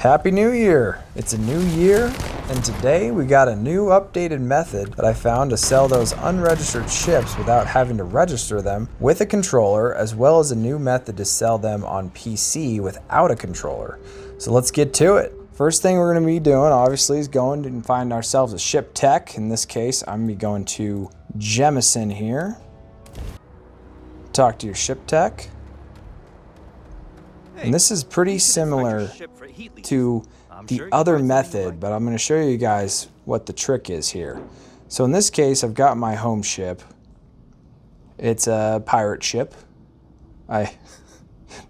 Happy New Year! It's a new year, and today we got a new updated method that I found to sell those unregistered ships without having to register them with a controller, as well as a new method to sell them on PC without a controller. So let's get to it. First thing we're going to be doing, obviously, is going and find ourselves a ship tech. In this case, I'm going to be going to Jemison here. Talk to your ship tech. And this is pretty similar to the other method, but I'm going to show you guys what the trick is here. So in this case, I've got my home ship. It's a pirate ship. I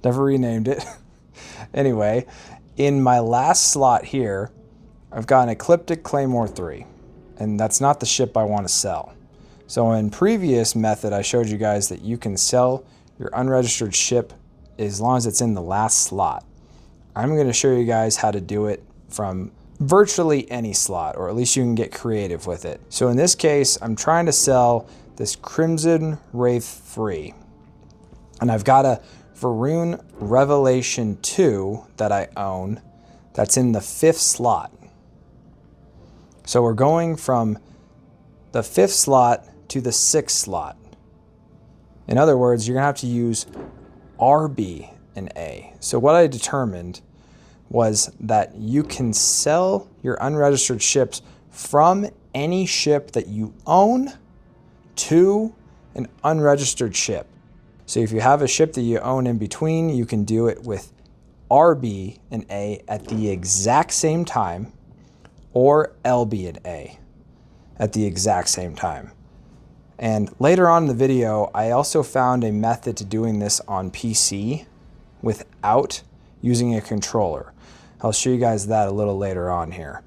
never renamed it. Anyway, in my last slot here, I've got an Ecliptic Claymore 3, and that's not the ship I want to sell. So in previous method, I showed you guys that you can sell your unregistered ship as long as it's in the last slot. I'm going to show you guys how to do it from virtually any slot, or at least you can get creative with it. So in this case, I'm trying to sell this Crimson Wraith 3. And I've got a Varun Revelation 2 that I own that's in the 5th slot. So we're going from the 5th slot to the 6th slot. In other words, you're going to have to use RB and A. So what I determined was that you can sell your unregistered ships from any ship that you own to an unregistered ship. So if you have a ship that you own in between, you can do it with RB and A at the exact same time, or LB and A at the exact same time. And later on in the video, I also found a method to doing this on PC without using a controller. I'll show you guys that a little later on here.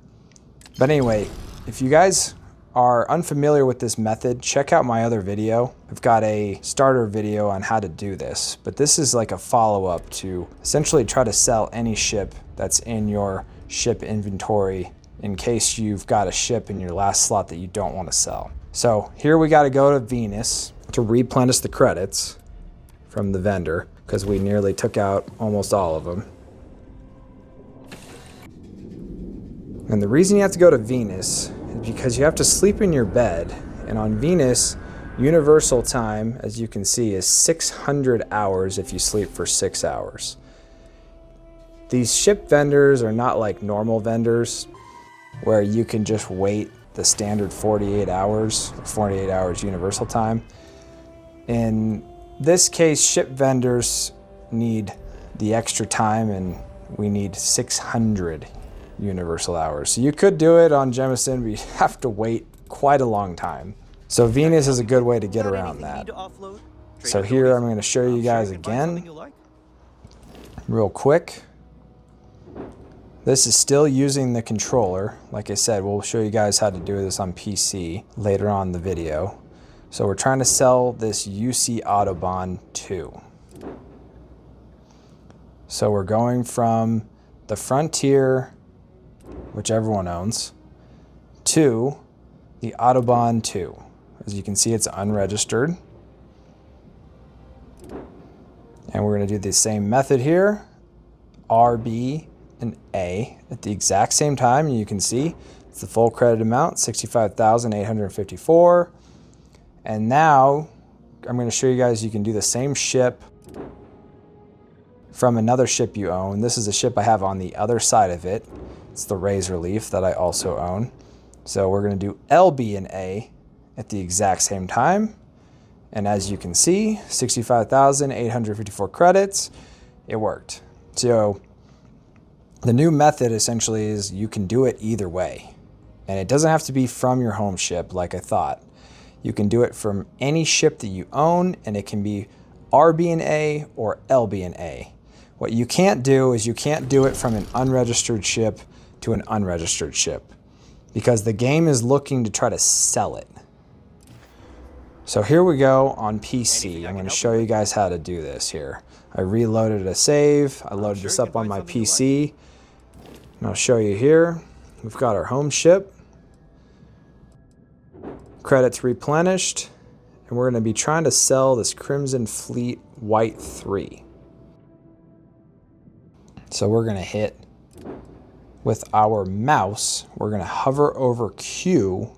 But anyway, if you guys are unfamiliar with this method, check out my other video. I've got a starter video on how to do this, but this is like a follow-up to essentially try to sell any ship that's in your ship inventory in case you've got a ship in your last slot that you don't want to sell. So here we got to go to Venus to replenish the credits from the vendor because we nearly took out almost all of them. And the reason you have to go to Venus is because you have to sleep in your bed. And on Venus, universal time, as you can see, is 600 hours if you sleep for 6 hours. These ship vendors are not like normal vendors where you can just wait the standard 48 hours universal time. In this case, ship vendors need the extra time, and we need 600 universal hours. So you could do it on Jemison, but you have to wait quite a long time. So Venus is a good way to get around that. So here I'm going to show you guys again real quick. This is still using the controller. Like I said, we'll show you guys how to do this on PC later on in the video. So we're trying to sell this UC Autobahn 2. So we're going from the Frontier, which everyone owns, to the Autobahn 2. As you can see, it's unregistered. And we're going to do the same method here, RB and A at the exact same time. And you can see it's the full credit amount, 65,854. And now I'm going to show you guys you can do the same ship from another ship you own. This is a ship I have on the other side of it. It's the Razor Leaf that I also own. So we're going to do LB and A at the exact same time. And as you can see, 65,854 credits. It worked. So the new method essentially is you can do it either way. And it doesn't have to be from your home ship like I thought. You can do it from any ship that you own, and it can be RB and A or LB and A. What you can't do is you can't do it from an unregistered ship to an unregistered ship because the game is looking to try to sell it. So here we go on PC. I'm going to show you guys how to do this here. I reloaded a save. I loaded this up on my PC. And I'll show you here. We've got our home ship. Credits replenished. And we're going to be trying to sell this Crimson Fleet White 3. So we're going to hit with our mouse, we're going to hover over Q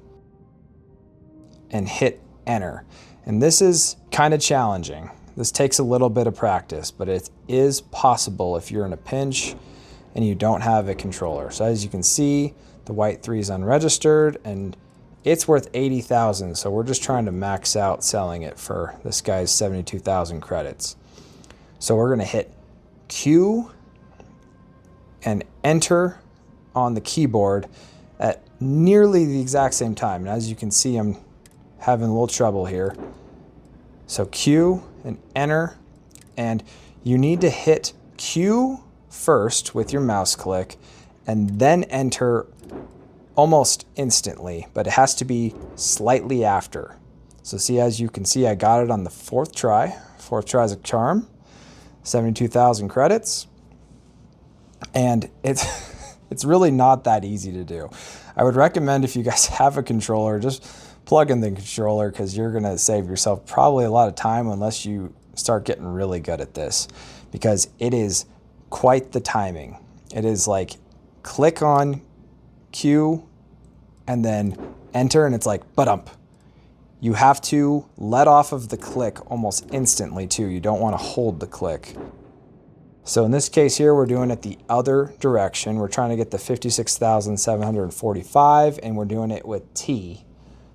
and hit enter. And this is kind of challenging. This takes a little bit of practice, but it is possible if you're in a pinch and you don't have a controller. So as you can see, the white 3 is unregistered and it's worth 80,000. So we're just trying to max out selling it for this guy's 72,000 credits. So we're going to hit Q and enter on the keyboard at nearly the exact same time. And as you can see, I'm having a little trouble here. So Q and enter, and you need to hit Q first with your mouse click and then enter almost instantly, but it has to be slightly after. So see, as you can see, I got it on the 4th try. 4th try is a charm, 72,000 credits. And it's really not that easy to do. I would recommend if you guys have a controller, just plug in the controller because you're going to save yourself probably a lot of time unless you start getting really good at this, because it is quite the timing. It is like click on Q and then enter, and it's like ba-dump. You have to let off of the click almost instantly too. You don't want to hold the click. So in this case here, we're doing it the other direction. We're trying to get the 56,745 and we're doing it with T.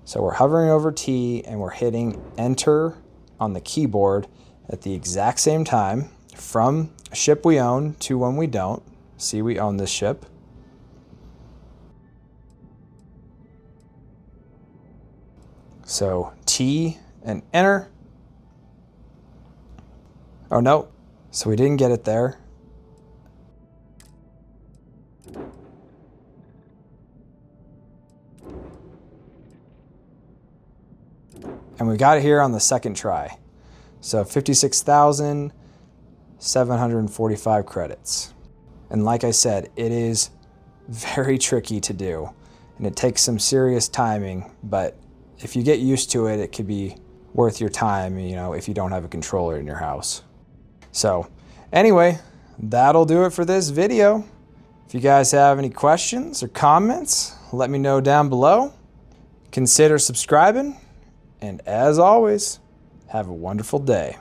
So we're hovering over T and we're hitting enter on the keyboard at the exact same time from a ship we own to one we don't. See, we own this ship. So T and enter. Oh no, so we didn't get it there. And we got it here on the 2nd try. So 56,745 credits. And like I said, it is very tricky to do. And it takes some serious timing, but if you get used to it, it could be worth your time, you know, if you don't have a controller in your house. So anyway, that'll do it for this video. If you guys have any questions or comments, let me know down below. Consider subscribing. And as always, have a wonderful day.